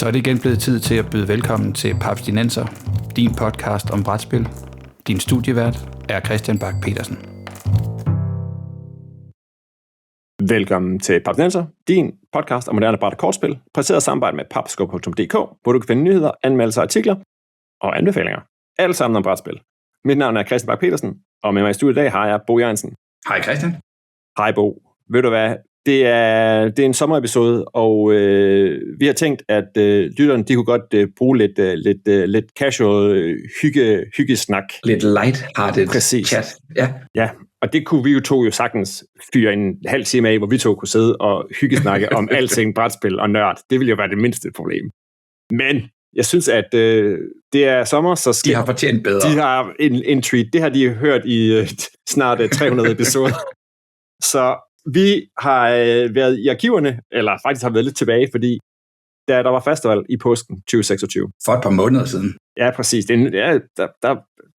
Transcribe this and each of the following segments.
Så er det igen blevet tid til at byde velkommen til Papstinenser, din podcast om brætspil. Din studievært er Kristian Bak Petersen. Velkommen til Papstinenser, din podcast om moderne bræt- og kortspil, præsenteret i samarbejde med papstinenser.dk, hvor du kan finde nyheder, anmeldelser, artikler og anbefalinger. Alt sammen om brætspil. Mit navn er Kristian Bak Petersen, og med mig i studiet i dag har jeg Bo Jørgensen. Hej Kristian. Hej Bo. Ved du hvad? Det er en sommerepisode, og vi har tænkt, at lytterne de kunne godt bruge lidt casual hyggesnak. Lidt light-hearted chat. Ja, og det kunne vi jo sagtens fyre en halv time af, hvor vi to kunne sidde og hyggesnakke om alting brætspil og nørd. Det ville jo være det mindste problem. Men jeg synes, at det er sommer, så skal... De har fortjent bedre. De har en treat. Det har de hørt i snart 300 episoder. Så vi har været i arkiverne, eller faktisk har været lidt tilbage, fordi der var Fastaval i påsken 2026. For et par måneder siden. Ja, præcis.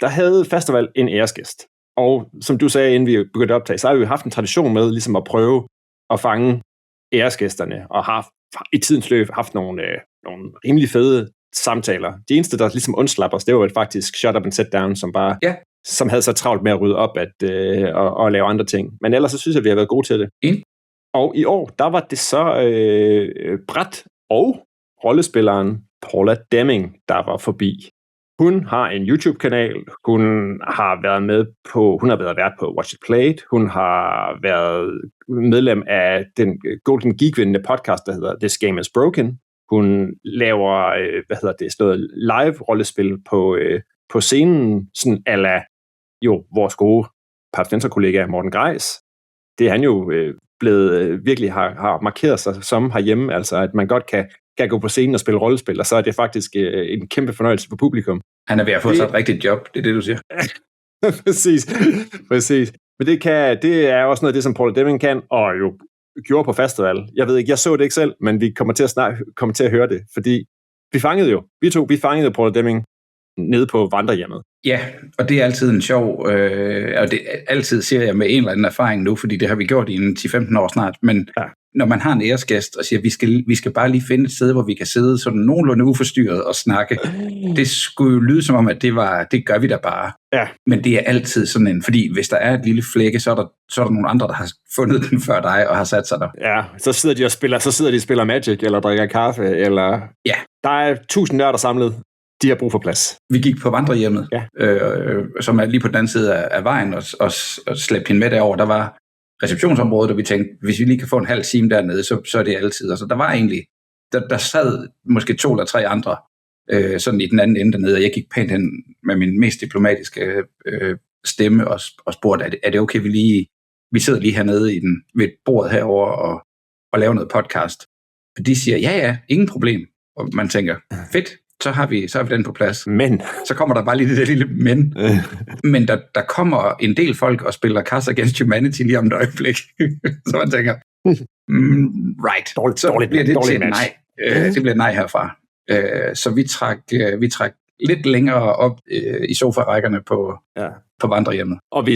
Der havde Fastaval en æresgæst. Og som du sagde, inden vi begyndte at optage, så har vi jo haft en tradition med ligesom at prøve at fange æresgæsterne, og har i tidens løb haft nogle rimelig fede samtaler. De eneste, der ligesom undslap os, det var jo faktisk Shut Up and Sit Down, som bare... Ja. Som havde så travlt med at rydde op og lave andre ting. Men ellers så synes jeg, at vi har været gode til det. Og i år, der var det så bræt og rollespilleren Paula Deming, der var forbi. Hun har en YouTube-kanal. Hun har været vært på Watch It Played. Hun har været medlem af den Golden Geek-vindende podcast, der hedder This Game is Broken. Hun laver, sådan noget live-rollespil på scenen, sådan a la vores gode Papstinenser-kollega Morten Greis. Det er han jo virkelig har markeret sig som herhjemme, altså at man godt kan gå på scenen og spille rollespil, og så er det faktisk en kæmpe fornøjelse for publikum. Han er ved at få sig et rigtigt job, det er det, du siger. Præcis. Men det er også noget af det, som Paula Deming kan, og jo gjorde på Fastaval. Jeg ved ikke, jeg så det ikke selv, men vi kommer til at høre det, fordi vi fangede Paula Deming nede på vandrehjemmet. Ja, og det er altid en sjov, og det altid ser jeg med en eller anden erfaring nu, fordi det har vi gjort i 10-15 år snart, men når man har en æresgæst og siger, vi skal bare lige finde et sted, hvor vi kan sidde sådan nogenlunde uforstyrret og snakke, det skulle jo lyde som om, at det gør vi da bare. Ja. Men det er altid sådan en, fordi hvis der er et lille flække, så er der nogle andre, der har fundet den før dig og har sat sig der. Ja, så sidder de og spiller Magic, eller drikker kaffe, eller... Ja. Der er 1000 nørder samlet. De har brug for plads. Vi gik på vandrehjemmet, som er lige på den anden side af vejen, og slæbte hende med derover. Der var receptionsområdet, og vi tænkte, hvis vi lige kan få en halv time dernede, så er det altid. Altså, der var egentlig, der sad måske 2 eller 3 andre, sådan i den anden ende dernede, og jeg gik pænt hen med min mest diplomatiske stemme og spurgte, er det okay, vi sidder lige hernede ved bordet herover og laver noget podcast. Og de siger, ja, ingen problem. Og man tænker, fedt. Så har vi den på plads. Men. Så kommer der bare lige det der lille men. Men der kommer en del folk og spiller Cards Against Humanity lige om et øjeblik. Så man tænker, right. Så bliver det til nej. Det bliver nej herfra. Så vi trak lidt længere op i sofarækkerne på vandrehjemmet. Og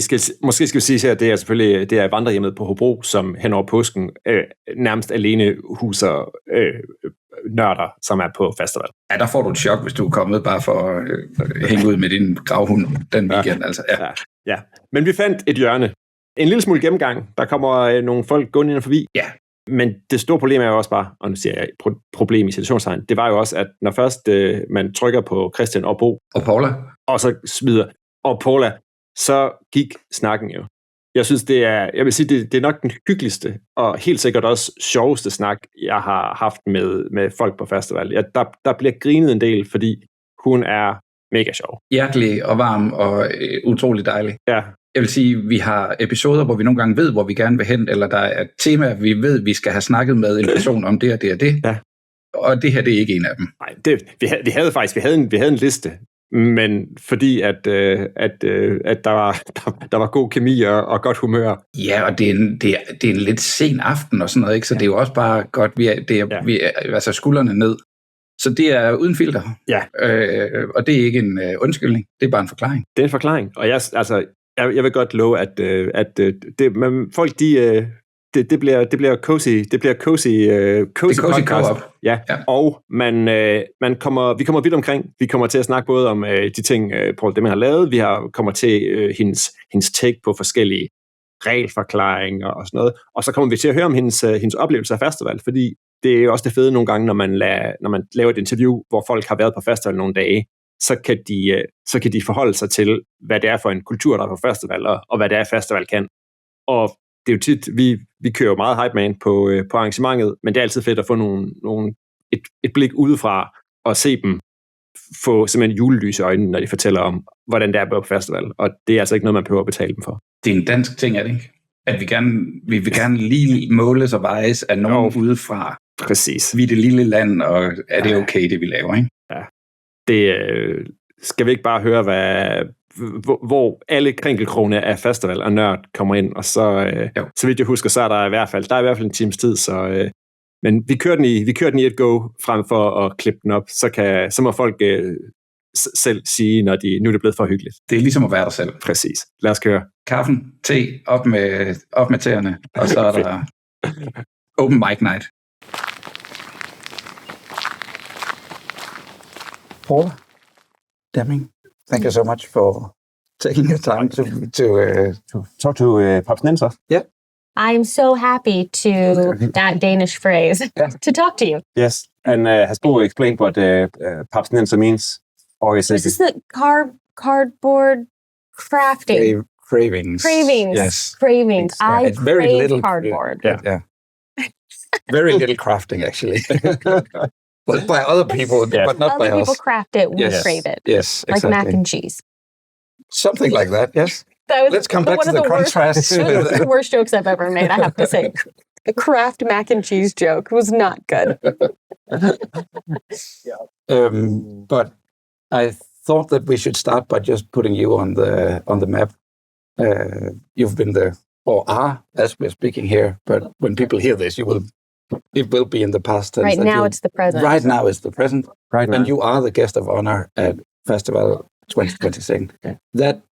måske skal vi sige her, at det er selvfølgelig vandrehjemmet på Hobro, som hen over påsken nærmest alene huser nørder, som er på Fastaval. Ja, der får du et chok, hvis du er kommet bare for at hænge ud med din gravhund den weekend. Altså. Ja. Men vi fandt et hjørne. En lille smule gennemgang. Der kommer nogle folk gående ind og forbi. Ja. Men det store problem er jo også bare, og nu siger jeg problem i situationstegn, det var jo også, at når først man trykker på Kristian og Bo og Paula, og så smider og Paula, så gik snakken jo. Jeg synes, det er nok den hyggeligste, og helt sikkert også sjoveste snak, jeg har haft med folk på Fastaval. Der bliver grinet en del, fordi hun er mega sjov. Hjertelig og varm og utrolig dejlig. Ja. Jeg vil sige, vi har episoder, hvor vi nogle gange ved, hvor vi gerne vil hen, eller der er et tema, vi ved, vi skal have snakket med en person om det og det og det. Ja. Og det her, det er ikke en af dem. Nej, vi havde en liste, men fordi at der var god kemi og godt humør. Ja, og det er en lidt sen aften og sådan noget, ikke? Så det er jo også bare godt, vi er skuldrene ned. Så det er uden filter. Ja. Og det er ikke en undskyldning, det er bare en forklaring. Det er en forklaring, og jeg vil godt love, at folk det bliver cozy. Det bliver cozy podcast. Ja. Og vi kommer vidt omkring. Vi kommer til at snakke både om de ting, Paul Deming har lavet. Vi kommer til hendes take på forskellige regelforklaringer og sådan noget. Og så kommer vi til at høre om hendes oplevelse af Fastaval, fordi det er jo også det fede nogle gange, når man laver et interview, hvor folk har været på Fastaval nogle dage, så kan de forholde sig til, hvad det er for en kultur, der er på Fastaval, og hvad det er, Fastaval kan. Og det er jo tit, vi kører jo meget hype man på arrangementet, men det er altid fedt at få et blik udefra og se dem få simpelthen julelys i øjnene, når de fortæller om, hvordan det er på Fastaval. Og det er altså ikke noget, man behøver at betale dem for. Det er en dansk ting, er det ikke? At vi vil gerne lige måles og vejes af nogen udefra. Præcis. Vi er det lille land, og er det okay, det vi laver, ikke? Ja. Det skal vi ikke bare høre, hvor alle krinkelkrone af Fastaval og nørd kommer ind, og så vidt jeg husker, så er der i hvert fald en times tid, så men vi kører den i et go, frem for at klippe den op, så må folk selv sige, når nu er det blevet for hyggeligt. Det er ligesom at være der selv. Præcis. Lad os køre. Kaffen, te, op med tæerne, og så er der open mic night. Paula, Deming, thank you so much for taking your time to talk to Papstinenser. Yeah. I'm so happy to that Danish phrase to talk to you. Yes, and has Bo explained what Papstinenser means? Or is this is the cardboard crafting. Cravings. Yes. Cravings. I very little cardboard. Yeah. Very little crafting, actually. But by other people, but not by us. Other people craft it, we crave it. Yes, exactly. Like mac and cheese. Something like that, yes. Let's come back to the contrast. One of the worst jokes I've ever made, I have to say. The craft mac and cheese joke was not good. But I thought that we should start by just putting you on the map. You've been there, or are, as we're speaking here, but when people hear this, it will be in the past tense. Right now it's the present. Right now it's the present. Right now. And you are the guest of honor at Fastaval 2026. That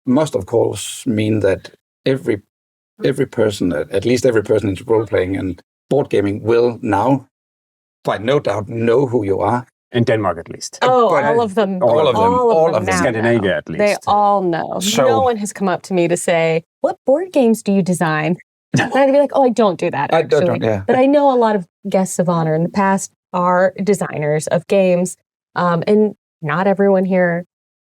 must, of course, mean that every person, at least every person into role-playing and board gaming, will now, by no doubt, know who you are. In Denmark, at least. All of them. All of them. Scandinavia, at least. They all know. So, no one has come up to me to say, what board games do you design? And I'd be like, I don't do that, actually. I don't. But I know a lot of guests of honor in the past are designers of games, and not everyone here.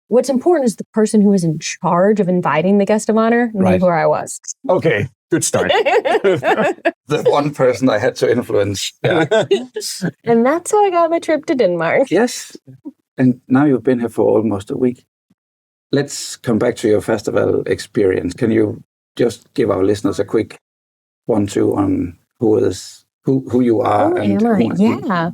What's important is the person who was in charge of inviting the guest of honor knew who I was. Okay, good start. The one person I had to influence. Yeah. And that's how I got my trip to Denmark. Yes. And now you've been here for almost a week. Let's come back to your Fastaval experience. Can you just give our listeners a quick 1-2 on who you are? Yeah.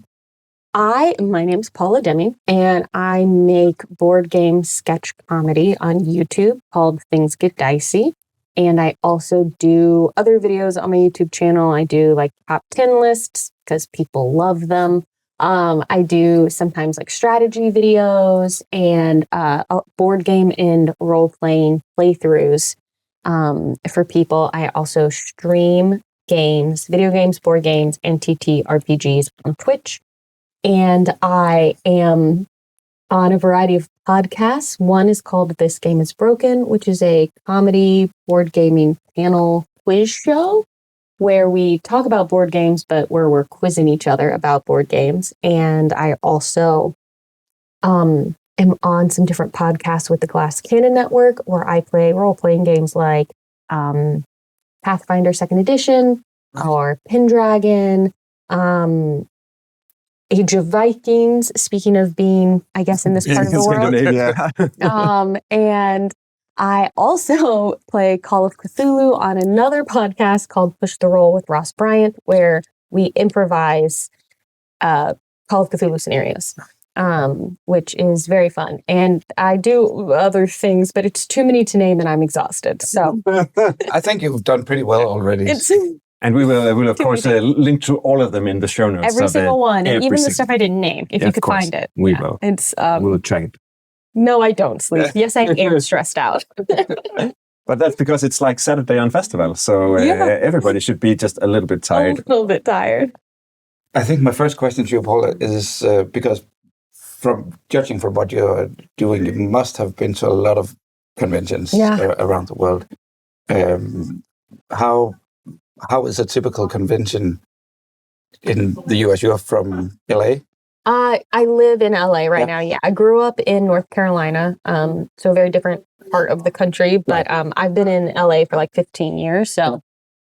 My name's Paula Deming, and I make board game sketch comedy on YouTube called Things Get Dicey. And I also do other videos on my YouTube channel. I do like top 10 lists because people love them. I do sometimes like strategy videos and board game and role-playing playthroughs for people. I also stream games, video games, board games, and TTRPGs on Twitch. And I am on a variety of podcasts. One is called This Game is Broken, which is a comedy board gaming panel quiz show where we talk about board games, but where we're quizzing each other about board games. And I also am on some different podcasts with the Glass Cannon Network, where I play role-playing games like Pathfinder 2nd Edition or Pendragon, Age of Vikings, speaking of being, I guess, in this part of the world. And I also play Call of Cthulhu on another podcast called Push the Roll with Ross Bryant, where we improvise Call of Cthulhu scenarios, which is very fun. And I do other things, but it's too many to name and I'm exhausted. So I think you've done pretty well already. And we will of course, link to all of them in the show notes. Every single one, and even the stuff I didn't name, if you could find it. We will. It's we'll track it. No, I don't sleep. Yes, I am stressed out. But that's because it's like Saturday on Fastaval, so everybody should be just a little bit tired. A little bit tired. I think my first question to you, Paula, is because from judging from what you're doing, you must have been to a lot of conventions around the world. How is a typical convention in the US? You're from LA? I live in LA right now. Yeah, I grew up in North Carolina, so a very different part of the country. But I've been in LA for like 15 years. So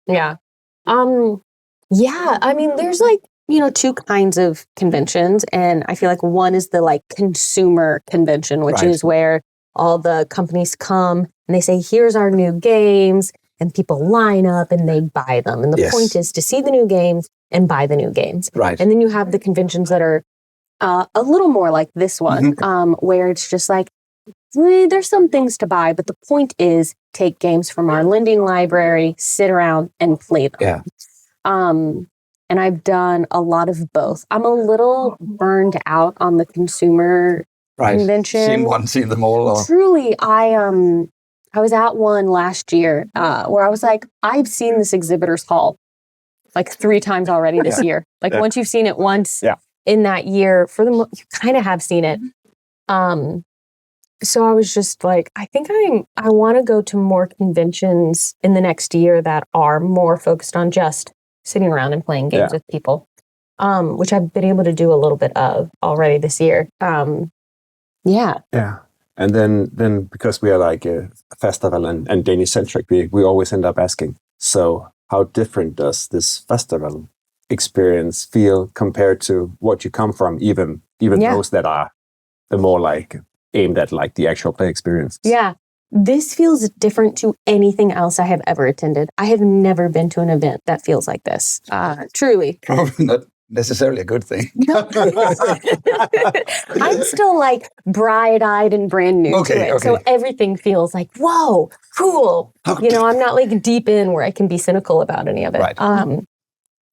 yeah, I mean, there's like two kinds of conventions, and I feel like one is the like consumer convention, which is where all the companies come and they say, "Here's our new games," and people line up and they buy them. And the point is to see the new games and buy the new games. Right. And then you have the conventions that are a little more like this one, where it's just like, there's some things to buy, but the point is take games from our lending library, sit around and play them. Yeah. And I've done a lot of both. I'm a little burned out on the consumer convention. Seen them all. Or... Truly, I was at one last year where I was like, I've seen this exhibitors hall like 3 times already this year. Like once you've seen it once in that year, you kind of have seen it. So I was just like, I think I want to go to more conventions in the next year that are more focused on just sitting around and playing games with people, which I've been able to do a little bit of already this year. Yeah. And then because we are like a Fastaval and Danish-centric, we always end up asking, so how different does this Fastaval experience feel compared to what you come from, even those that are the more like aimed at like the actual play experience? Yeah. This feels different to anything else I have ever attended. I have never been to an event that feels like this. Truly. Probably not necessarily a good thing. I'm still like bright-eyed and brand new to it. So everything feels like, whoa, cool. Okay. I'm not like deep in where I can be cynical about any of it. Right.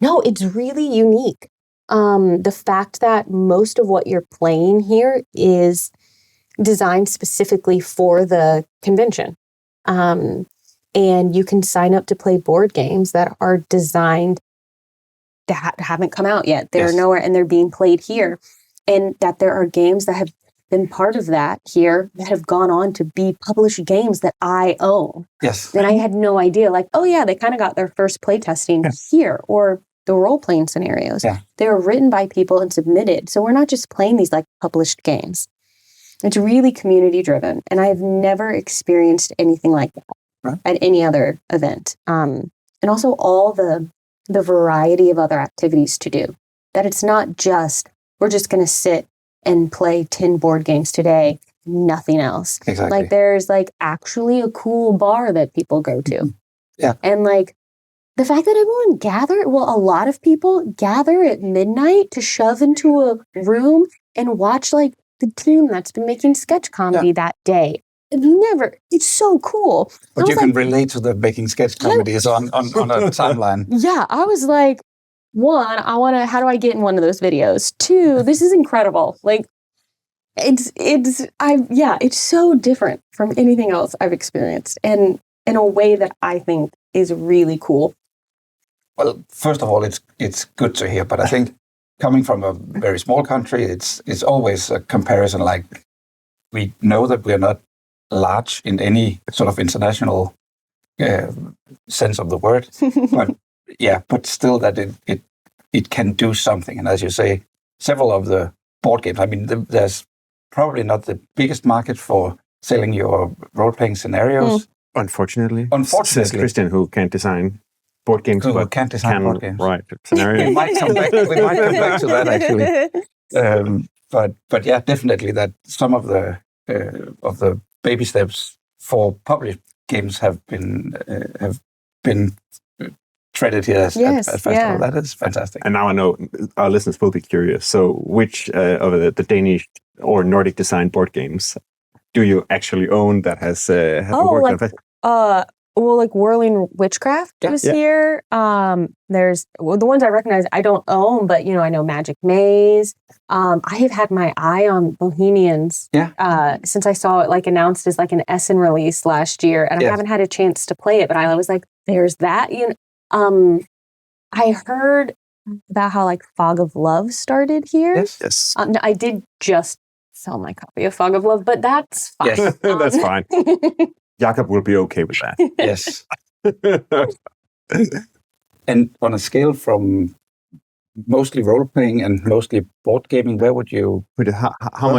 No, it's really unique. The fact that most of what you're playing here is designed specifically for the convention. And you can sign up to play board games that are designed that haven't come out yet. They're nowhere and they're being played here. And that there are games that have been part of that here that have gone on to be published games that I own. Yes. And I had no idea, like, oh yeah, they kind of got their first play testing here, or the role-playing scenarios. Yeah. They were written by people and submitted. So we're not just playing these like published games. It's really community-driven. And I've never experienced anything like that at any other event. And also all the variety of other activities to do. That it's not just, we're just going to sit and play 10 board games today, nothing else. Exactly. Like there's like actually a cool bar that people go to. Yeah. And like the fact that everyone a lot of people gather at midnight to shove into a room and watch like the team that's been making sketch comedy that day. It's so cool. But you can relate to the making sketch comedies on a timeline. Yeah, I was like, 1, how do I get in one of those videos? 2, this is incredible. Like, it's so different from anything else I've experienced, and in a way that I think is really cool. Well, first of all, it's good to hear, but I think coming from a very small country, it's always a comparison. Like, we know that we're not large in any sort of international sense of the word, but still that it can do something. And as you say, several of the board games, I mean, there's probably not the biggest market for selling your role-playing scenarios. Unfortunately. Says Kristian, who can't design board games, but can't design board games. Right, scenarios. we might come back to that actually. But yeah, definitely that some of the baby steps for published games have been treaded here at Fastaval. Yeah. That is fantastic. And now I know our listeners will be curious. So which of the Danish or Nordic design board games do you actually own that has worked on Fastaval? like Whirling Witchcraft was here. There's the ones I recognize I don't own, but I know Magic Maze. I have had my eye on Bohemians since I saw it like announced as like an Essen release last year, and I haven't had a chance to play it. But I was like, "There's that." I heard about how like Fog of Love started here. Yes. I did just sell my copy of Fog of Love, but that's fine. Yes, that's fine. Jakob will be okay with that. Yes. And on a scale from mostly role-playing and mostly board gaming, where would you put it? How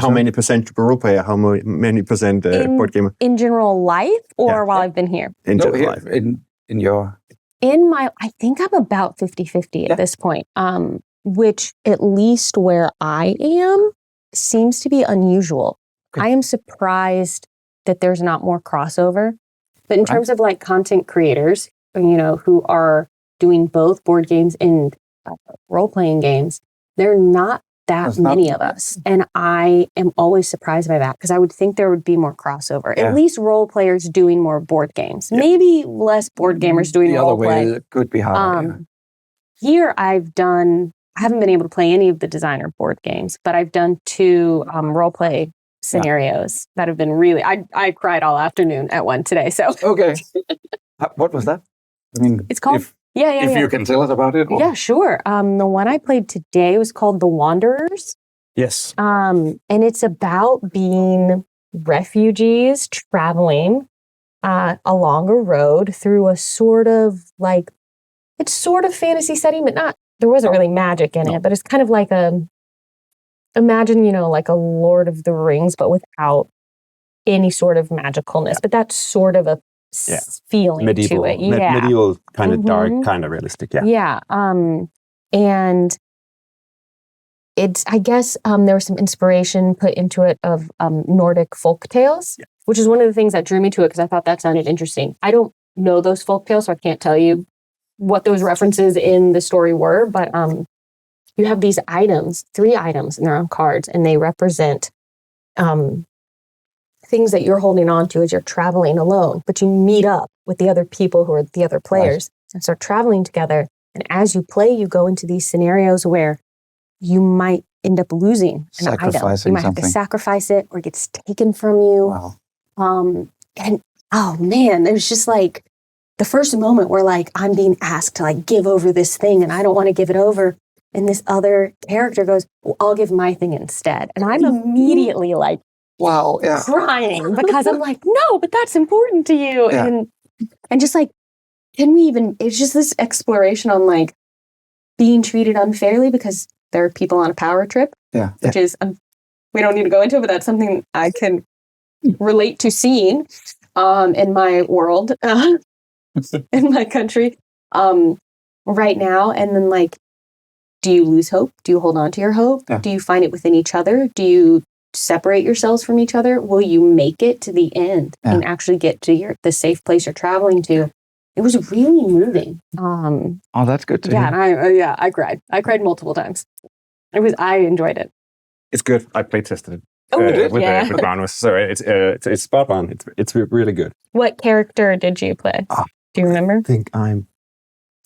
many percent role player? How many percent board gamer? In general life, or while I've been here? In general life. In your... I think I'm about 50-50 at this point, which at least where I am seems to be unusual. Okay. I am surprised that there's not more crossover. But in terms of like content creators, who are doing both board games and role-playing games, there are not that many of us. And I am always surprised by that because I would think there would be more crossover. At least role players doing more board games. Maybe less board gamers doing role play. The other way could be harder. Here I haven't been able to play any of the designer board games, but I've done 2 role play scenarios that have been really, I cried all afternoon at one today. So okay. What was that? I mean, it's called... If you can tell us about it. Or? Yeah, sure. The one I played today was called The Wanderers. Yes. And it's about being refugees traveling along a road through a sort of like, it's sort of fantasy setting, but there wasn't really magic in it, but it's kind of like imagine, like a Lord of the Rings, but without any sort of magicalness. But that's sort of a feeling medieval, to it. Medieval, kind of dark, kind of realistic. And it's, I guess, there was some inspiration put into it of Nordic folk tales, which is one of the things that drew me to it because I thought that sounded interesting. I don't know those folk tales, so I can't tell you what those references in the story were, but you have these items, 3 items, and they're on cards, and they represent things that you're holding on to as you're traveling alone, but you meet up with the other people who are the other players and start traveling together. And as you play, you go into these scenarios where you might end up losing an item. You might have to sacrifice it or it gets taken from you. Wow. And oh man, it was just like the first moment where like I'm being asked to like give over this thing and I don't want to give it over. And this other character goes, well, I'll give my thing instead. And I'm immediately like, wow, crying because I'm like, no, but that's important to you. And just like, it's just this exploration on like being treated unfairly because there are people on a power trip, which is, we don't need to go into it, but that's something I can relate to seeing in my world, in my country right now. And then like, do you lose hope? Do you hold on to your hope? Do you find it within each other? Do you separate yourselves from each other? Will you make it to the end and actually get to the safe place you're traveling to? It was really moving. Oh, that's good to hear. And I cried. I cried multiple times. I enjoyed it. It's good. I play tested it with Magnus, so it's spot on. It's really good. What character did you play? Do you remember? I think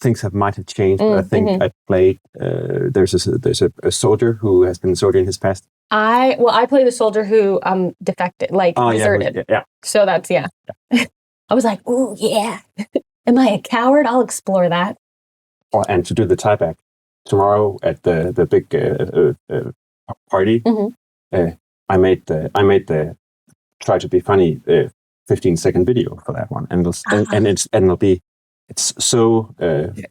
things might have changed, but I think I played. There's a soldier who has been a soldier in his past. I played the soldier who defected, deserted. So that's I was like, ooh, yeah. Am I a coward? I'll explore that. And to do the tie back tomorrow at the big party, I made the try to be funny 15-second video for that one, and it'll be. It's so...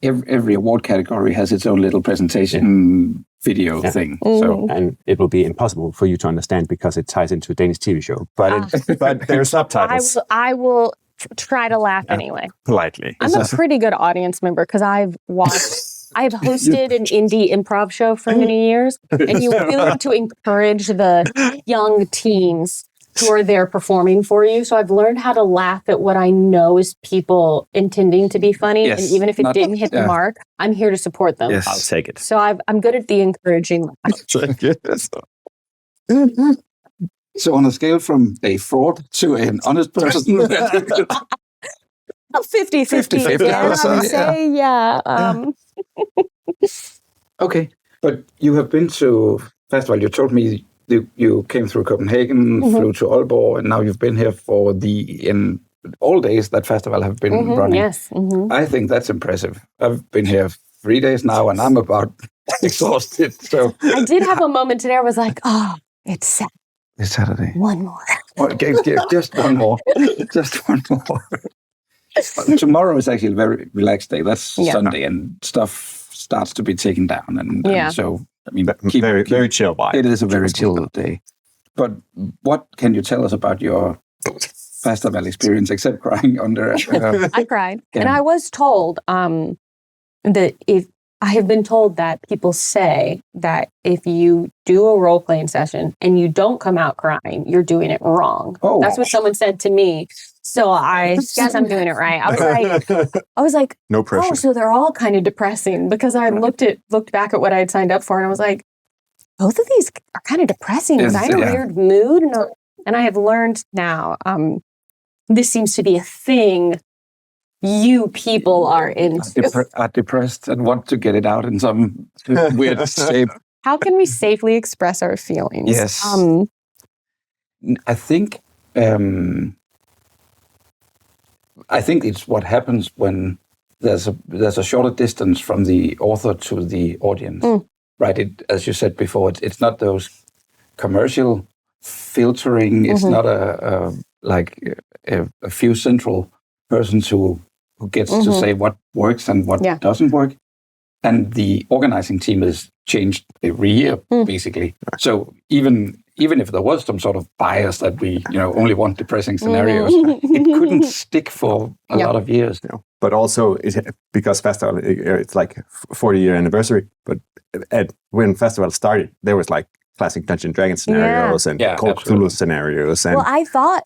every award category has its own little presentation video thing. So, and it will be impossible for you to understand because it ties into a Danish TV show. But but there are subtitles. I will try to laugh anyway. Politely. I'm a pretty good audience member because I've hosted an indie improv show for many years. And you really want to encourage the young teens who are there performing for you. So I've learned how to laugh at what I know is people intending to be funny. And even if it didn't hit the mark, I'm here to support them. Yes, I'll take it. So I'm good at the encouraging laugh. So on a scale from a fraud to an honest person. 50-50 again, I would say, yeah. Okay, but you have been to Fastaval. You told me you came through Copenhagen, flew to Aalborg, and now you've been here for in all days that Fastaval have been running. Yes. I think that's impressive. I've been here 3 days now, and I'm about exhausted. So I did have a moment today. I was like, "Oh, it's Saturday. It's Saturday. One more. Okay, just one more. Just one more. Tomorrow is actually a very relaxed day. That's Sunday, and stuff starts to be taken down, and so I mean, very chill vibe. It is a very chill day. But what can you tell us about your Fastaval experience, except crying under? I cried, and I was told that I have been told that people say that if you do a role-playing session and you don't come out crying, you're doing it wrong. Oh. That's what someone said to me. So I guess I'm doing it right. I was like, no pressure. Oh, so they're all kind of depressing, because I looked back at what I had signed up for, and I was like, both of these are kind of depressing. Was I in a weird mood? And I have learned now, this seems to be a thing you people are into. Are depressed and want to get it out in some weird shape. How can we safely express our feelings? Yes. I think it's what happens when there's a shorter distance from the author to the audience, right? As you said before, it's not those commercial filtering. It's not a few central persons who gets to say what works and what doesn't work. And the organizing team is changed every year, basically. So even if there was some sort of bias that we only want depressing scenarios, it couldn't stick for a lot of years. But also, because Fastaval, it's like 40-year anniversary, but when Fastaval started, there was like classic Dungeons & Dragons scenarios and Call of Cthulhu scenarios. And, well, I thought,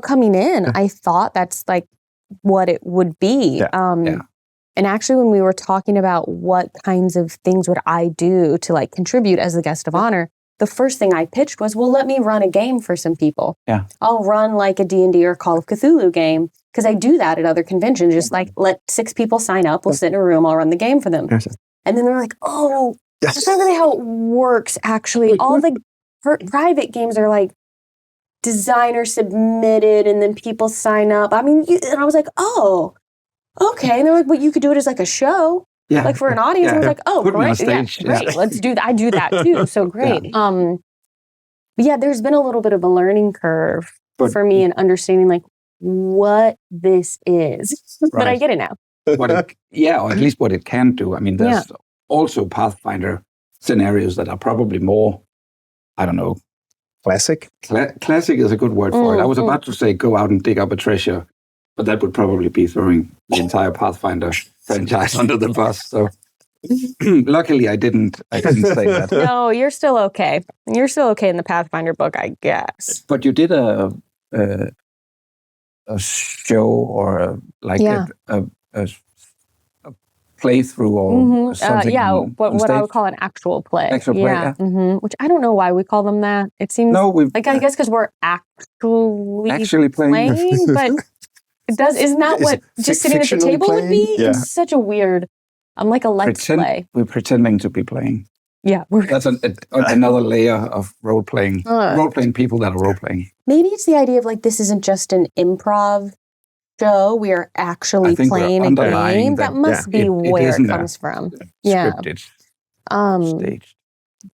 coming in, I thought that's like what it would be. And actually, when we were talking about what kinds of things would I do to like contribute as the guest of honor, the first thing I pitched was, well, let me run a game for some people. Yeah, I'll run like a D&D or Call of Cthulhu game, because I do that at other conventions. Just like let 6 people sign up, we'll sit in a room, I'll run the game for them. And then they're like, oh, that's not really how it works, actually. All the private games are like designer submitted, and then people sign up. I mean, and I was like, oh, okay. And they're like, but you could do it as like a show, like for an audience. I was like, oh, great. Great. Let's do that. I do that too. So great. But there's been a little bit of a learning curve for me in understanding like what this is, but I get it now. Or at least what it can do. I mean, there's also Pathfinder scenarios that are probably more, I don't know. Classic? Classic is a good word for it. I was about to say go out and dig up a treasure, but that would probably be throwing the entire Pathfinder franchise under the bus. So luckily I didn't say that. No, you're still okay. You're still okay in the Pathfinder book, I guess. But you did a show or a playthrough or something. What I would call an actual play. Which I don't know why we call them that. It seems I guess because we're actually playing, but isn't that what just sitting at the table would be? Yeah. It's such a weird. I'm like a let's play. We're pretending to be playing. Yeah, that's another layer of role playing. Role playing people that are role playing. Maybe it's the idea of like this isn't just an improv show. We are actually playing a game. That must be where it comes from. Scripted, staged.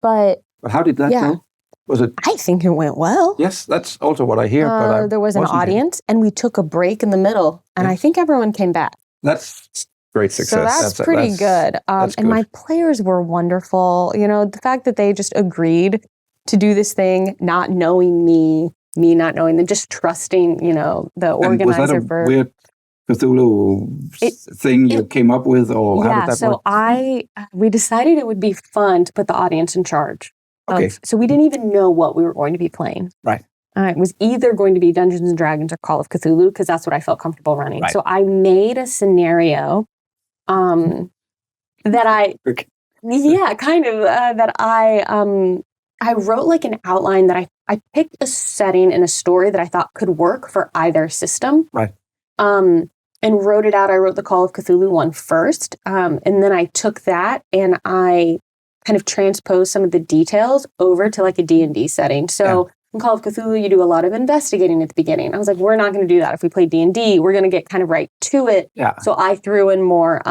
But how did that go? Was it? I think it went well. Yes, that's also what I hear. But there was an audience, and we took a break in the middle, and I think everyone came back. That's great success. So that's pretty good. And my players were wonderful. The fact that they just agreed to do this thing, not knowing me not knowing them, just trusting, the organizer. Was that a weird Cthulhu thing you came up with, or how did that work? We decided it would be fun to put the audience in charge. Okay. So we didn't even know what we were going to be playing. Right. It was either going to be Dungeons & Dragons or Call of Cthulhu, because that's what I felt comfortable running. Right. So I made a scenario that I wrote like an outline that I picked a setting and a story that I thought could work for either system. Right. and wrote it out. I wrote the Call of Cthulhu one first. And then I took that and I kind of transposed some of the details over to like a D&D setting. So in Call of Cthulhu, you do a lot of investigating at the beginning. I was like, we're not going to do that. If we play D&D, we're going to get kind of right to it. Yeah. So I threw in more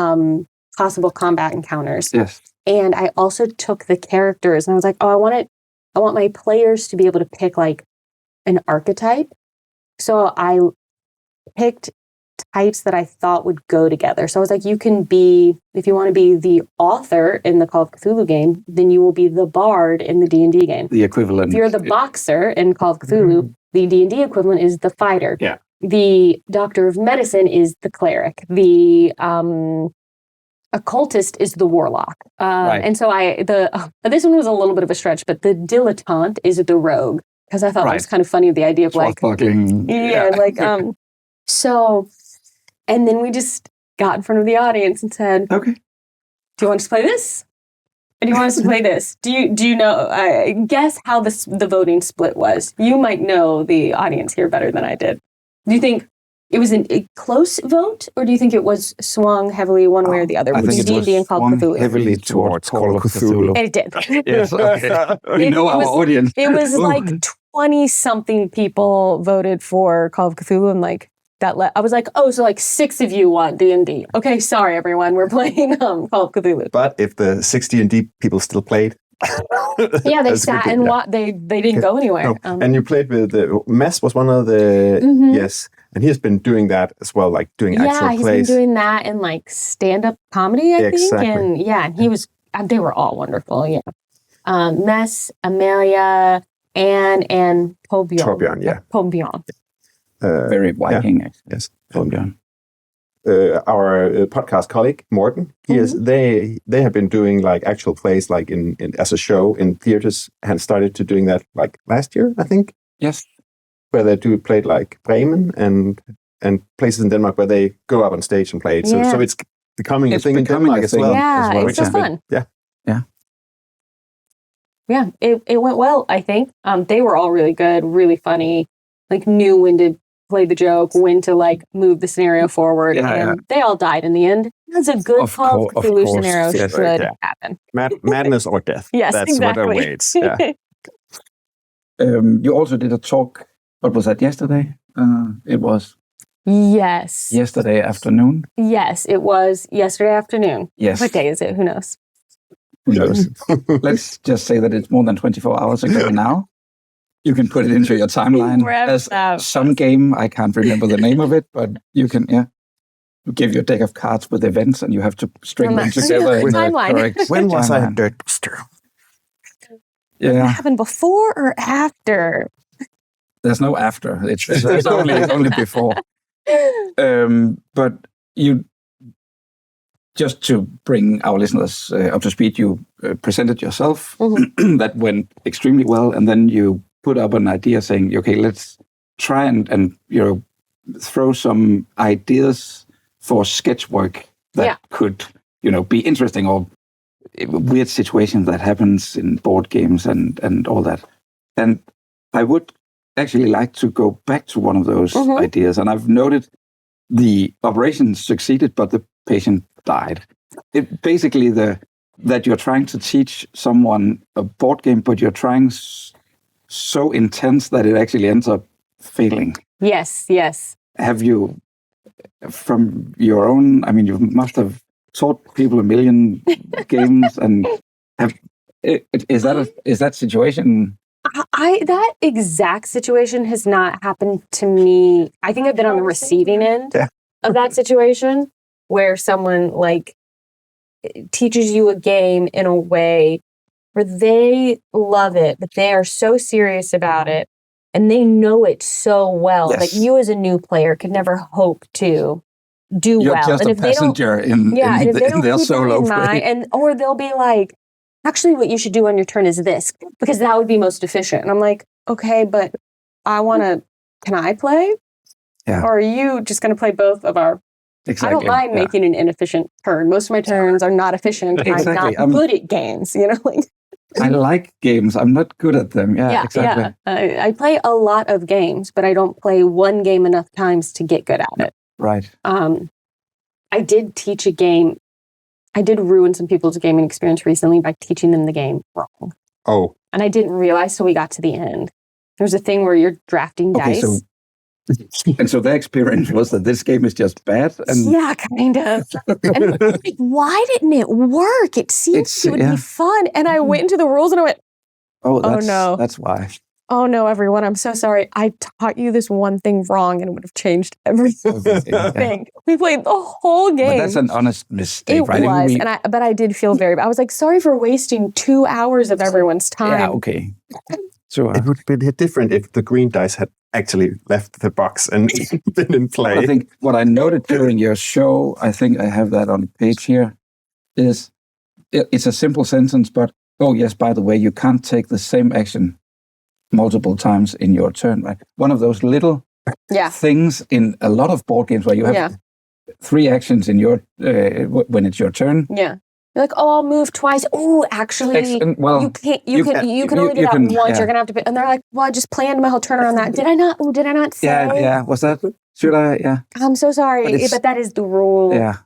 possible combat encounters. Yes. And I also took the characters and I was like, I want my players to be able to pick like an archetype. So I picked types that I thought would go together. So I was like, you can be, if you want to be the author in the Call of Cthulhu game, then you will be the bard in the D&D game. The equivalent. If you're the boxer in Call of Cthulhu, the D&D equivalent is the fighter. Yeah. The doctor of medicine is the cleric. The occultist is the warlock. Right. And so this one was a little bit of a stretch, but the dilettante is the rogue. Because I thought it was kind of funny, the idea of like... So, and then we just got in front of the audience and said, okay, do you want us to play this? Or do you want us to play this? Do you know, guess how the voting split was? You might know the audience here better than I did. Do you think it was a close vote, or do you think it was swung heavily one way or the other? I think it was swung heavily towards Call of Cthulhu. And it did. Yes, okay. We know our audience. It was like 20-something people voted for Call of Cthulhu, and like I was like, so like 6 of you want D&D. Okay, sorry everyone, we're playing Call of Cthulhu. But if the 6 D&D people still played, yeah, they sat and they didn't go anywhere. No. And you played with Masse was one of the yes, and he has been doing that as well, like doing actual plays. Yeah, he's been doing that in like stand-up comedy, I think. And and he was. They were all wonderful. Yeah, Masse, Amelia, Anne, and Torbjorn. Torbjorn, yeah. Torbjorn. Very Viking. Yeah. Yes, Torbjorn. Our podcast colleague Morten, they have been doing like actual plays, like in as a show in theaters, and started to doing that like last year, I think. Yes, where they played like Bremen and places in Denmark where they go up on stage and play it. So it's becoming a thing in Denmark as well. Yeah, it's so fun. Yeah. It went well, I think. They were all really good, really funny, like knew when to play the joke, when to like move the scenario forward, and they all died in the end. That's a good Call of Cthulhu scenario should happen. Madness or death. Yes, that's exactly. what awaits. Yeah. You also did a talk. What was that, yesterday? It was. Yes. Yesterday afternoon. Yes, it was yesterday afternoon. Yes. What day is it? Who knows? Who knows? Let's just say that it's more than 24 hours ago now. You can put it into your timeline as some game. I can't remember the name of it, but you can, you give your deck of cards with events and you have to string them together in the correct When was I timeline. a dirt buster? Yeah. What happened before or after? There's no after. It's only before. But you, just to bring our listeners up to speed, you presented yourself. That went extremely well, and then you put up an idea saying, okay, let's try and throw some ideas for sketch work that could be interesting, or weird situations that happens in board games and all that. And I would actually like to go back to one of those ideas. And I've noted the operation succeeded, but the patient died. It basically that you're trying to teach someone a board game, but you're trying so intense that it actually ends up failing. Yes. Have you, from your own, I mean, you must have taught people a million games, and is that situation? That exact situation has not happened to me. I think I've been on the receiving end of that situation, where someone like teaches you a game in a way where they love it, but they are so serious about it and they know it so well that you as a new player could never hope to do You're well. just and a if passenger in their solo play. Or they'll be like, actually what you should do on your turn is this, because that would be most efficient. And I'm like, okay, but can I play? Yeah. Or are you just going to play both of our... Exactly. I don't mind making an inefficient turn. Most of my turns are not efficient. Exactly. I'm not good at games, I like games. I'm not good at them. Yeah, exactly. I play a lot of games, but I don't play one game enough times to get good at it. Right. I did teach a game. I did ruin some people's gaming experience recently by teaching them the game wrong. Oh. And I didn't realize till we got to the end. There's a thing where you're drafting dice. And so their experience was that this game is just bad? And yeah, kind of. And like, why didn't it work? It seemed it would be fun. And I went into the rules and I went, no. That's why. Oh no, everyone, I'm so sorry. I taught you this one thing wrong and it would have changed everything. Yeah. We played the whole game. But that's an honest mistake, right? It was, but I did feel very bad. I was like, sorry for wasting 2 hours of everyone's time. Yeah, okay. So, it would be different if the green dice had actually left the box and been in play. I think what I noted during your show, I think I have that on the page here, is it's a simple sentence, but, oh yes, by the way, you can't take the same action multiple times in your turn, right? One of those little things in a lot of board games where you have 3 actions in your when it's your turn. Yeah. You're like, oh, I'll move twice. Oh, actually, you can't. You can only do that once. You're gonna have to. And they're like, well, I just planned my whole turn around that. Did I not? Oh, did I not say? Yeah. Was that? Should I? Yeah. I'm so sorry, but that is the rule. Yeah.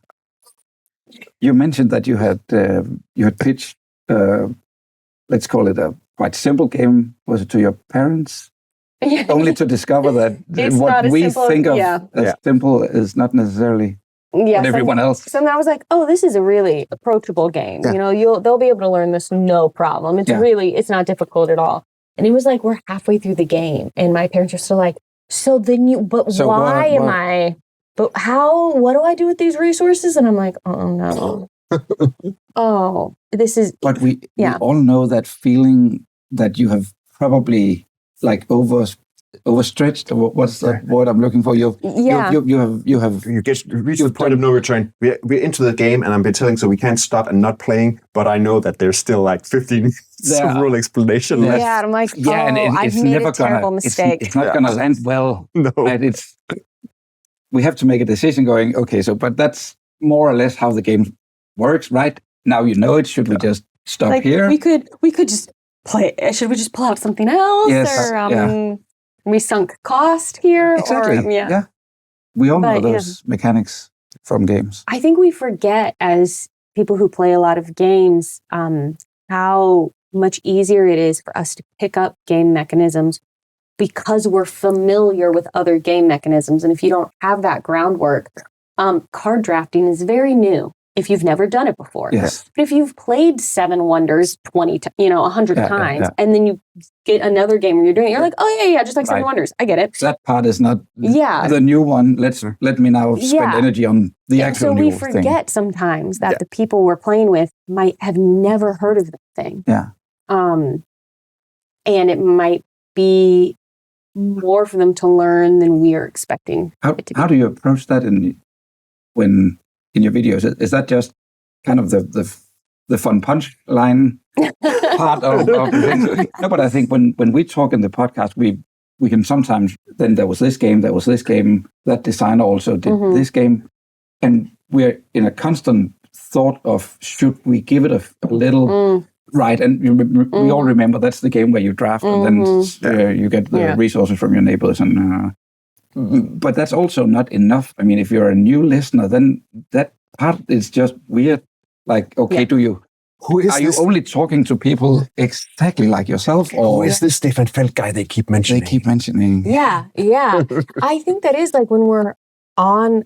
You mentioned that you had pitched. Let's call it a quite simple game. Was it to your parents? Only to discover that what we think of as simple is not necessarily. Yes, everyone else. So I was like, oh, this is a really approachable game. Yeah. You know, they'll be able to learn this no problem. It's not difficult at all. And it was like, we're halfway through the game. And my parents are still like, what do I do with these resources? And I'm like, oh no. This is. But we all know that feeling that you have probably like overstretched. What's the word I'm looking for? You get reached the point of no return. We're into the game, and I've been telling, so we can't stop and not playing. But I know that there's still like 15 rule explanation left. Yeah, and I'm like, it's I've made a terrible mistake. It's not going to land well. No, and we have to make a decision. Going, okay, but that's more or less how the game works, right? Now you know it. Should we just stop here? We could just play. Should we just pull out something else? Yes. We sunk cost here. Exactly. We all know those mechanics from games. I think we forget as people who play a lot of games how much easier it is for us to pick up game mechanisms because we're familiar with other game mechanisms. And if you don't have that groundwork, card drafting is very new. If you've never done it before. Yes. But if you've played Seven Wonders 100 times, and then you get another game where you're doing it, you're like, oh yeah, just like Seven Wonders. I get it. That part is not the new one. Let me now spend energy on the actual new thing. So we forget sometimes that the people we're playing with might have never heard of the thing. Yeah. And it might be more for them to learn than we are expecting. How do you approach that in your videos? Is that just kind of the fun punch line part of the thing? No, but I think when we talk in the podcast, we can sometimes, then there was this game, that designer also did this game. And we're in a constant thought of, should we give it a little right? And we all remember that's the game where you draft and then you get the resources from your neighbors and... But that's also not enough. I mean, if you're a new listener, then that part is just weird. Like, okay, are you only talking to people exactly like yourself? Or who is this Stefan Feld guy they keep mentioning? Yeah. I think that is like when we're on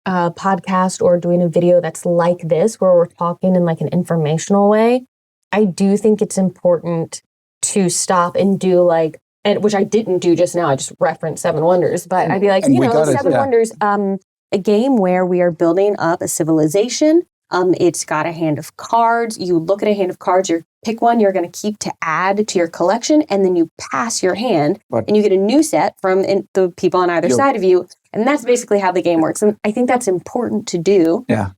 a podcast or doing a video that's like this, where we're talking in like an informational way. I do think it's important to stop and do like, which I didn't do just now. I just referenced Seven Wonders, but I'd be like, Seven Wonders, a game where we are building up a civilization. It's got a hand of cards. You look at a hand of cards, you pick one you're going to keep to add to your collection, and then you pass your hand, and you get a new set from the people on either side of you. And that's basically how the game works. And I think that's important to do. Yeah.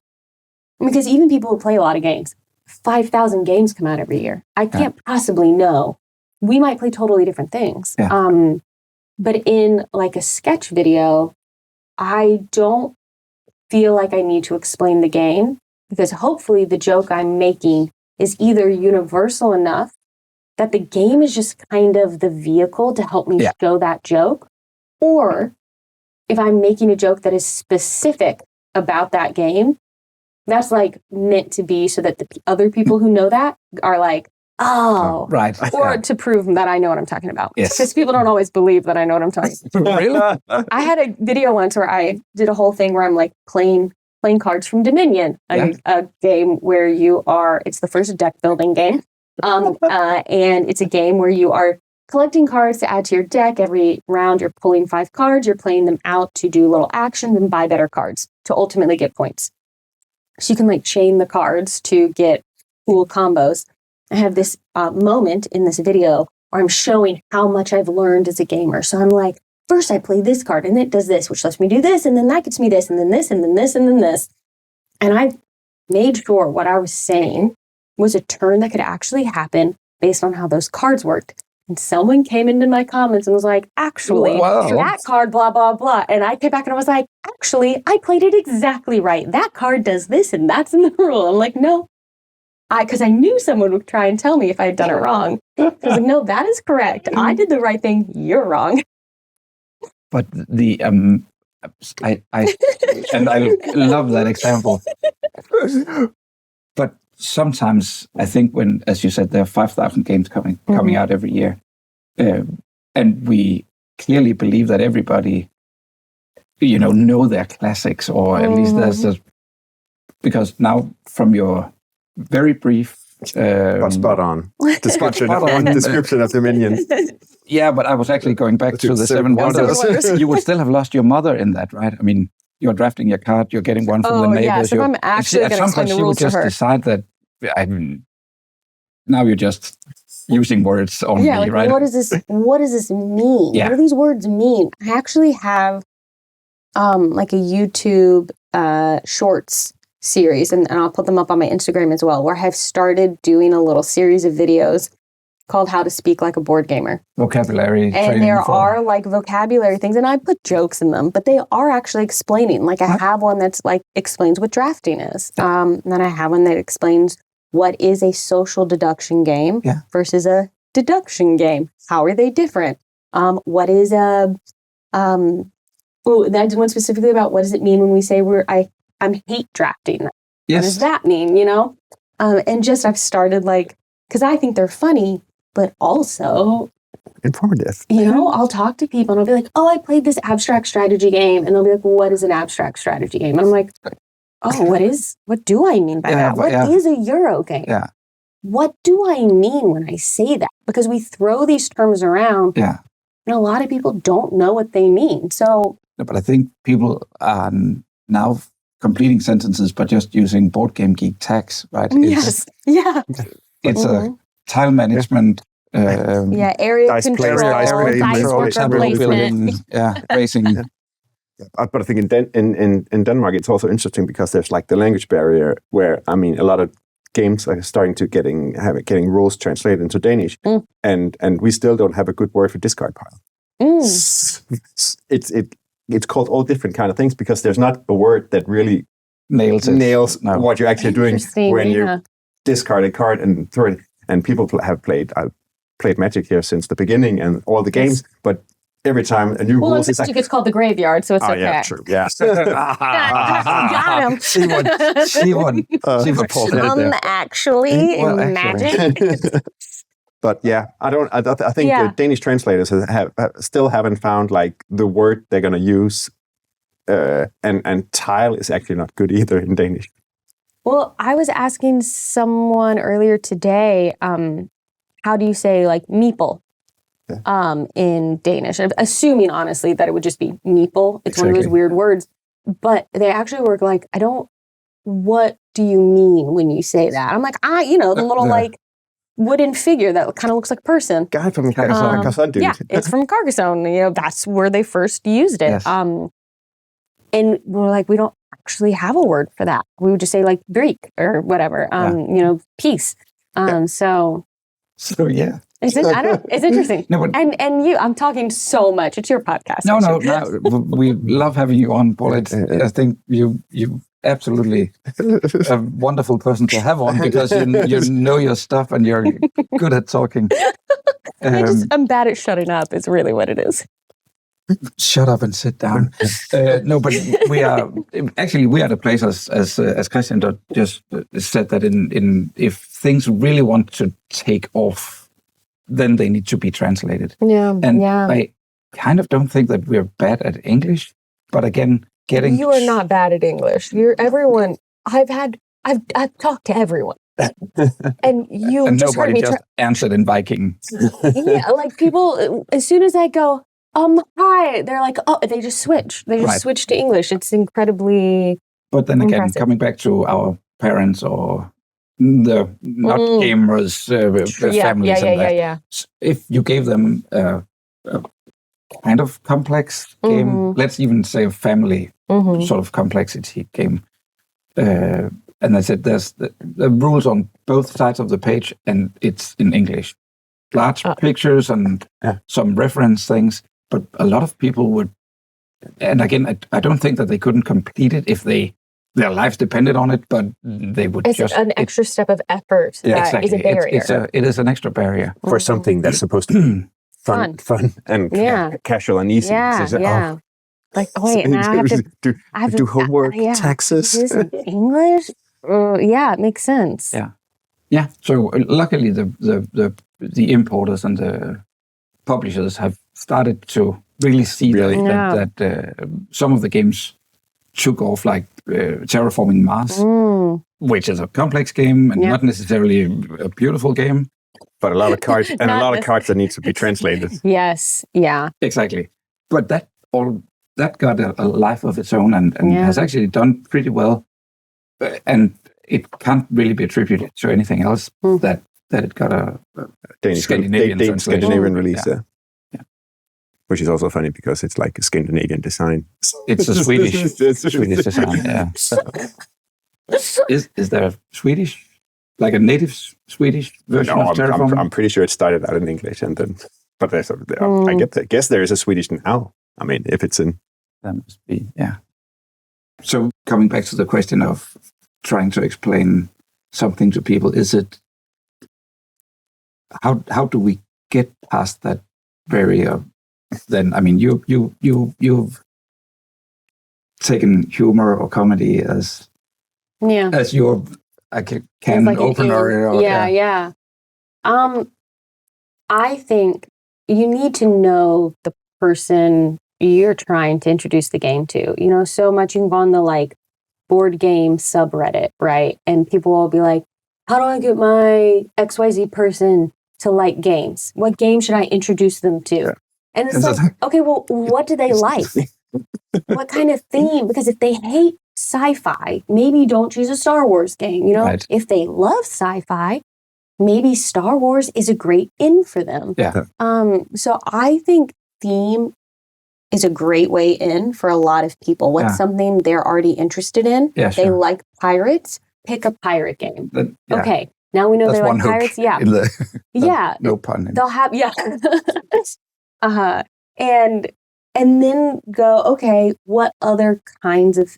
Because even people who play a lot of games, 5,000 games come out every year. I can't possibly know. We might play totally different things. Yeah. But in like a sketch video, I don't feel like I need to explain the game, because hopefully the joke I'm making is either universal enough that the game is just kind of the vehicle to help me show that joke, or if I'm making a joke that is specific about that game, that's like meant to be so that the other people who know that are like, oh, right. Or to prove that I know what I'm talking about. Yes. Because people don't always believe that I know what I'm talking about. Really? I had a video once where I did a whole thing where I'm like playing cards from Dominion, a game where it's the first deck building game. And it's a game where you are collecting cards to add to your deck. Every round you're pulling 5 cards, you're playing them out to do little actions and buy better cards to ultimately get points. So you can like chain the cards to get cool combos. I have this moment in this video where I'm showing how much I've learned as a gamer. So I'm like, first I play this card and it does this, which lets me do this, and then that gets me this, and then this, and then this, and then this. And I made sure what I was saying was a turn that could actually happen based on how those cards worked. And someone came into my comments and was like, actually, that card, blah, blah, blah. And I came back and I was like, actually, I played it exactly right. That card does this and that's in the rule. I'm like, no. Because I knew someone would try and tell me if I had done it wrong. I was like, no, that is correct. I did the right thing. You're wrong. But the I love that example. But sometimes I think when, as you said, there are 5,000 games coming out every year, and we clearly believe that everybody, know their classics, or at least there's because now from your very brief but spot on description of Dominion. Yeah, but I was actually going back to the 7 Wonders. You would still have lost your mother in that, right? I mean, you're drafting your card, you're getting one from the neighbors. Yeah, so if I'm actually going to explain the rules to her. At some point, she would just decide that, now you're just using words only, yeah, like, right? What does this mean? Yeah. What do these words mean? I actually have like a YouTube shorts series, and I'll put them up on my Instagram as well, where I've started doing a little series of videos called How to Speak Like a Board Gamer. Vocabulary. And there are like vocabulary things, and I put jokes in them, but they are actually explaining. Like I have one that's like explains what drafting is. And then I have one that explains what is a social deduction game versus a deduction game. How are they different? What is a I did one specifically about what does it mean when we say I'm hate drafting. Yes. What does that mean, And just I've started because I think they're funny, but also informative. I'll talk to people and I'll be like, oh, I played this abstract strategy game. And they'll be like, well, what is an abstract strategy game? And I'm like, oh, what do I mean by that? What is a Euro game? Yeah. What do I mean when I say that? Because we throw these terms around and a lot of people don't know what they mean. So, but I think people are now completing sentences, but just using Board Game Geek tags, right? Yes. It's a tile management. Area dice control, dice worker placement. Racing. Yeah. But I think in Denmark, it's also interesting because there's like the language barrier where, I mean, a lot of games are starting to getting rules translated into Danish, and we still don't have a good word for discard pile. It's called all different kind of things because there's not a word that really nails what you're actually doing when you discard a card and throw it. And people have played Magic here since the beginning and all the games, but every time a new rule is it's called the graveyard, so it's okay. Yeah, true. Yeah. Got him. She won. Actually, Magic. But yeah, I think the Danish translators still haven't found like the word they're going to use, and tile is actually not good either in Danish. Well, I was asking someone earlier today, how do you say like meeple in Danish? I'm assuming honestly that it would just be meeple. It's one of those weird words, but they actually were like, what do you mean when you say that? I'm like, the little like wooden figure that kind of looks like a person. Guy from Carcassonne, dude. Yeah, it's from Carcassonne. That's where they first used it. Yes. And we're like, we don't actually have a word for that. We would just say like Greek or whatever. Peace. So yeah. It's interesting. No, but, and you, I'm talking so much. It's your podcast. No. We love having you on, Paula. I think you absolutely a wonderful person to have on because you know your stuff and you're good at talking. I'm bad at shutting up. Is really what it is. Shut up and sit down. No, but we are at a place as Christian just said that in if things really want to take off, then they need to be translated. Yeah, and I kind of don't think that we're bad at English, but again, you are not bad at English. You're everyone. I've talked to everyone. And you and just heard me answered in Viking. Yeah, like people, as soon as I go, hi, they're like, oh, they just switch. They just switch to English. It's incredibly But then again, impressive. Coming back to our parents or the not gamers, families if you gave them a kind of complex game, let's even say a family sort of complexity game, and I said there's the rules on both sides of the page, and it's in English. Large pictures and some reference things, but a lot of people would, and again, I don't think that they couldn't complete it if their lives depended on it, but they would it's an extra step of effort that is a barrier. It is an extra barrier. For something that's supposed to be fun and casual and easy. Yeah. Like, oh, wait, now I have to do homework, taxes. Is this English? It makes sense. Yeah. So luckily, the importers and the publishers have started to really see that some of the games took off, like Terraforming Mars, which is a complex game and not necessarily a beautiful game, but a lot of cards and a lot of cards that need to be translated. Yes. Yeah. Exactly. But that got a life of its own and has actually done pretty well, and it can't really be attributed to anything else that it got a Scandinavian release. Yeah. Which is also funny because it's like a Scandinavian design. It's a Swedish design. Yeah. Is there a Swedish, like a native Swedish version of Terraform? I'm pretty sure it started out in English and then, but there's I guess there is a Swedish now. I mean, if it's in. That must be, yeah. So coming back to the question of trying to explain something to people, is it, how do we get past that barrier? Then, I mean, you've taken humor or comedy as your can like opener. I think you need to know the person you're trying to introduce the game to. You know, so much you can go on the like board game subreddit, right? And people will be like, how do I get my XYZ person to like games? What game should I introduce them to? Yeah. And it's like, okay, well, what do they like? What kind of theme? Because if they hate sci-fi, maybe don't choose a Star Wars game. You know, if they love sci-fi, maybe Star Wars is a great in for them. Yeah. So I think theme is a great way in for a lot of people. What's something they're already interested in? Yeah, they like pirates. Pick a pirate game. Okay, now we know that's they like pirates. Yeah. No pun. They'll have and then go, okay, what other kinds of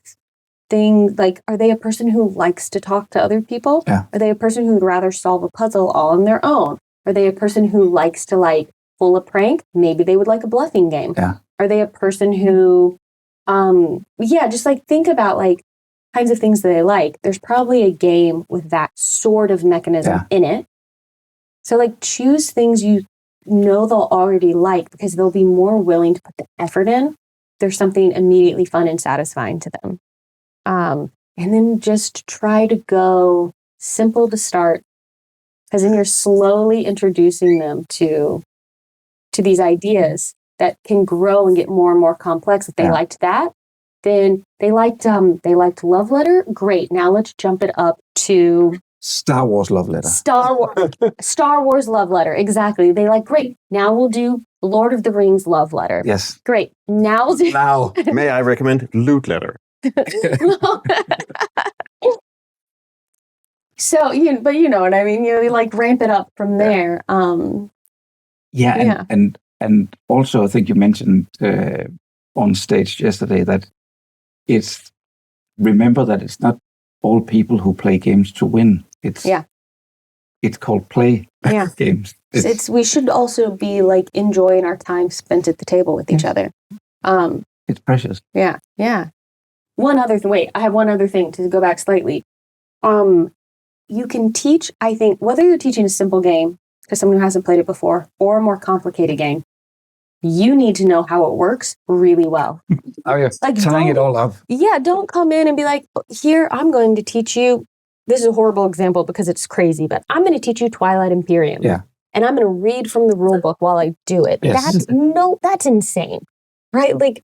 things, like, are they a person who likes to talk to other people? Yeah. Are they a person who'd rather solve a puzzle all on their own? Are they a person who likes to like pull a prank? Maybe they would like a bluffing game. Yeah. Are they a person who, just like think about like kinds of things that they like. There's probably a game with that sort of mechanism in it. So like choose things you know they'll already like, because they'll be more willing to put the effort in. There's something immediately fun and satisfying to them. And then just try to go simple to start, because then you're slowly introducing them to these ideas that can grow and get more and more complex. If they liked that, then they liked Love Letter. Great. Now let's jump it up to Star Wars Love Letter. Star Wars Love Letter. Exactly. They like, great. Now we'll do Lord of the Rings Love Letter. Yes. Great. Now we'll do. Now, may I recommend Loot Letter? So, but you know what I mean? You like ramp it up from there. And also I think you mentioned on stage yesterday that remember that it's not all people who play games to win. It's it's called play games. We should also be like enjoying our time spent at the table with each other. It's precious. Yeah. I have one other thing to go back slightly. You can teach, I think, whether you're teaching a simple game to someone who hasn't played it before or a more complicated game, you need to know how it works really well. Oh, yeah. Like tying it all up. Yeah, don't come in and be like, here, I'm going to teach you. This is a horrible example because it's crazy, but I'm going to teach you Twilight Imperium. Yeah. And I'm going to read from the rule book while I do it. Yes. That's insane, right? Like,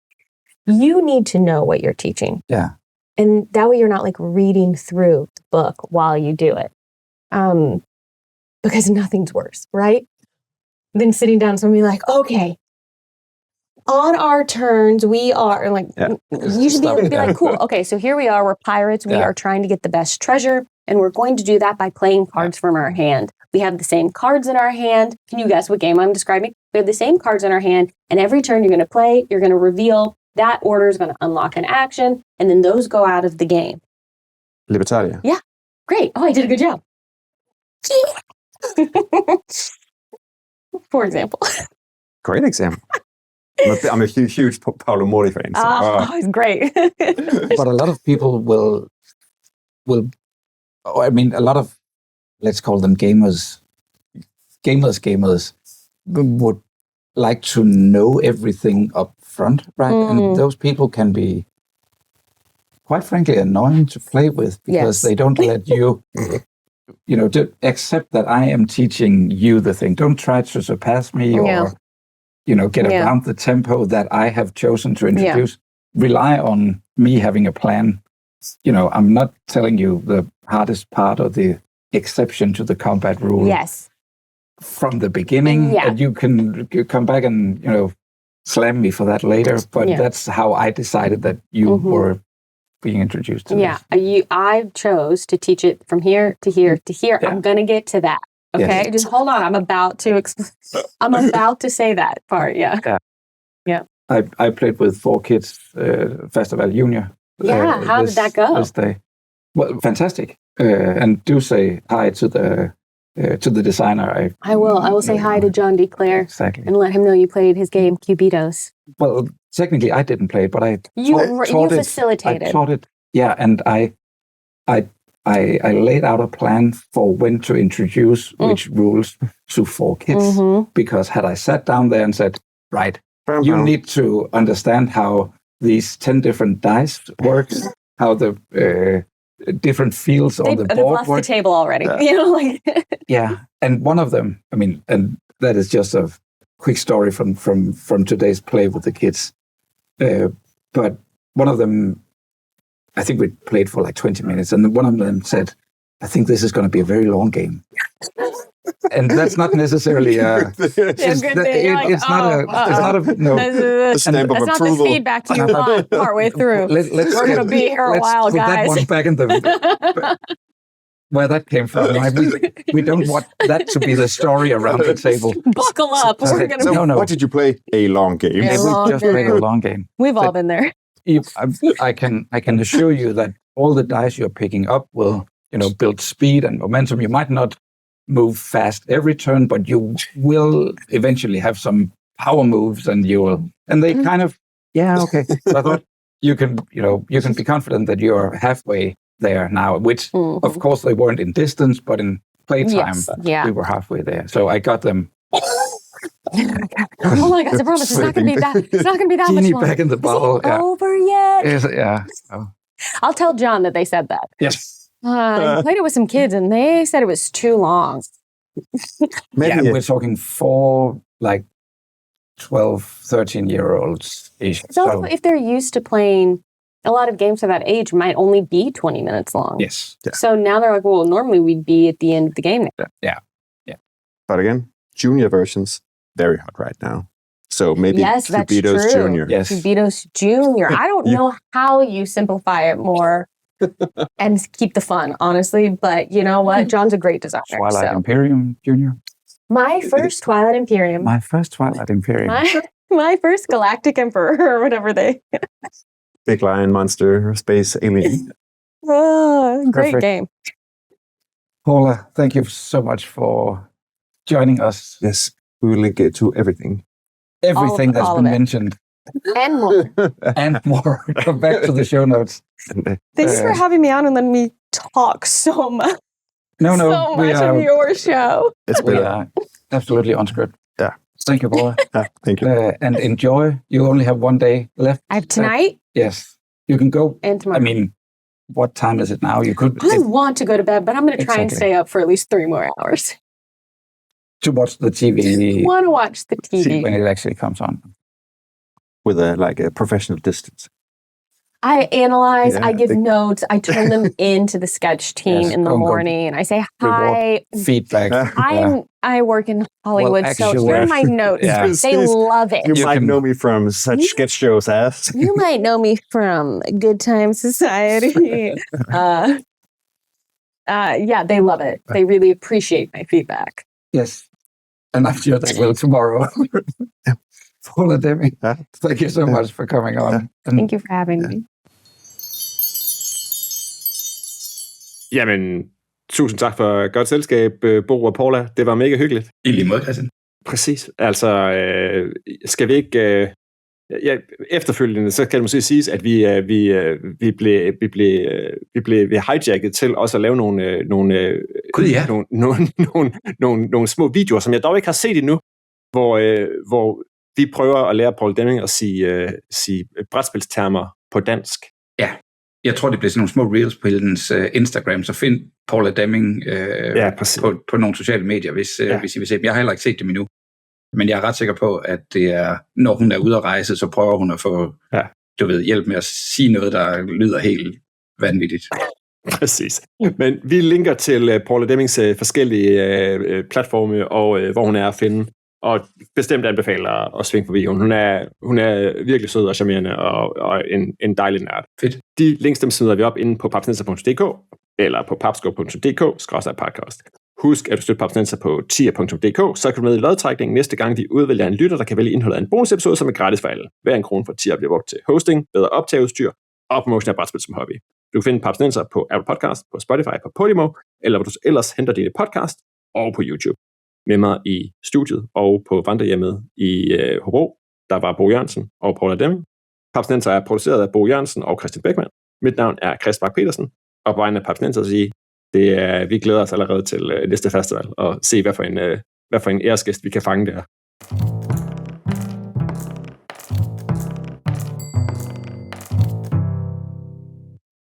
you need to know what you're teaching. Yeah. And that way you're not like reading through the book while you do it. Because nothing's worse, right? Than sitting down and someone be like, okay, on our turns, we are like, you should be able to be like, cool. Okay, so here we are. We're pirates. We are trying to get the best treasure. And we're going to do that by playing cards from our hand. We have the same cards in our hand. Can you guess what game I'm describing? We have the same cards in our hand. And every turn you're going to play, you're going to reveal that order is going to unlock an action. And then those go out of the game. Libertalia. Yeah. Great. Oh, I did a good job. For example. Great example. I'm a huge Paula Mori fan. So. He's great. But a lot of people will, a lot of, let's call them gamers would like to know everything up front, right? And those people can be, quite frankly, annoying to play with because they don't let you, to accept that I am teaching you the thing. Don't try to surpass me or, get around the tempo that I have chosen to introduce. Rely on me having a plan. I'm not telling you the hardest part or the exception to the combat rule. Yes. From the beginning, and you can come back and, slam me for that later. But that's how I decided that you were being introduced to this. I chose to teach it from here to here to here. I'm going to get to that. Okay, just hold on. I'm about to say that part. Yeah. I played with 4 kids, Fastaval Junior. Yeah, how did that go? Well, fantastic. And do say hi to the designer. I will say hi to John D. Clare. Exactly. And let him know you played his game Cubitos. Well, technically I didn't play it, but I you facilitated. I taught it. Yeah, and I laid out a plan for when to introduce which rules to 4 kids. Because had I sat down there and said, right, you need to understand how these 10 different dice works, how the different fields on the board they've left work. The table already. Yeah, and one of them, and that is just a quick story from today's play with the kids. But one of them, I think we played for like 20 minutes, and one of them said, I think this is going to be a very long game. And that's not necessarily It's not the feedback you want partway through. We're going to be here a while, put guys. That one back in the where that came from. Right? We don't want that to be the story around the table. Buckle up. We're going to no. What did you play? A long game. Yeah, we just played a long game. We've all been there. I can assure you that all the dice you're picking up will build speed and momentum. You might not move fast every turn, but you will eventually have some power moves, and they kind of okay. So I thought you can be confident that you're halfway there now, which of course they weren't in distance, but in playtime we were halfway there. So I got them. Oh my God! I promise it's not going to be that. It's not going to be that much longer. Back in the bottle. Over yet? Oh. I'll tell John that they said that. Yes. I played it with some kids, and they said it was too long. We're talking 4 like 12, 13-year-olds ish. So if they're used to playing, a lot of games of that age might only be 20 minutes long. Yes. Yeah. So now they're like, well, normally we'd be at the end of the game now. Yeah. But again, junior versions, very hot right now. So maybe Cubitos Junior. Yes. Cubitos Junior. I don't know how you simplify it more and keep the fun, honestly. But you know what? John's a great designer. Twilight Imperium Junior. My first Twilight Imperium. My first Twilight Imperium. My first Galactic Emperor, or whatever they... Big Lion Monster Space Alien. Great game. Paula, thank you so much for joining us. Yes, we will link to everything. Everything that's been mentioned. And more. And more. Come back to the show notes. Thanks for having me on and letting me talk so much. So much of your show. We are absolutely on script. Yeah. Thank you, Paula. Thank you. And enjoy. You only have one day left. I have tonight? Yes. You can go. And tomorrow. I mean, what time is it now? You could. I want to go to bed, but I'm going to try and stay up for at least 3 more hours. To watch the TV. I want to watch the TV. When it actually comes on. With a professional distance. I analyze, I give notes, I turn them into the sketch team in the morning, and I say, hi. Feedback. I work in Hollywood, so here are my notes. Yeah. They love it. You might know me from such sketch shows as... You might know me from Good Time Society. They love it. They really appreciate my feedback. Yes. And I'm sure they will tomorrow. Paula Deming, thank you so much for coming on. Thank you for having me. Jamen, tusind tak for godt selskab, Bo og Paula. Det var mega hyggeligt. I lige måde, Christian. Præcis. Altså, skal vi ikke... efterfølgende, så kan det måske siges, at vi blev hijacket til også at lave nogle små videoer, som jeg dog ikke har set endnu, hvor vi prøver at lære Paula Deming at sige brætspilstermer på dansk. Ja, jeg tror, det bliver sådan nogle små reels på hendes Instagram, så find Paula Deming på nogle sociale medier, hvis I vil se dem. Jeg har heller ikke set dem endnu, men jeg er ret sikker på, at det er, når hun er ude at rejse, så prøver hun at få hjælp med at sige noget, der lyder helt vanvittigt. Præcis. Men vi linker til Paula Demings forskellige platforme, og hvor hun er at finde. Og bestemt anbefaler at svinge forbi. Hun er virkelig sød og charmerende og en dejlig nørd. Fedt. De links dem smider vi op inde på papstinenser.dk eller på papsko.dk/podcast. Husk, at du støtter Papstinenser på tier.dk, så kan du med i lodtrækningen næste gang, de udvælger en lytter, der kan vælge indholdet af en bonusepisode, som er gratis for alle. Hver en krone for tier bliver brugt til hosting, bedre optageudstyr og promotion af brætspil som hobby. Du kan finde Papstinenser på Apple Podcast, på Spotify, på Podimo, eller hvor du ellers henter dine podcast, og på YouTube. Med mig i studiet og på vandrehjemmet i Hobro, der var Bo Jørgensen og Paula Deming. Papstinenser er produceret af Bo Jørgensen og Christian Beckmann. Mit navn er Christian Bak-Petersen, og på vegne af Papstinenser at sige, vi glæder os allerede til næste festival og se, hvad for en æresgæst vi kan fange der.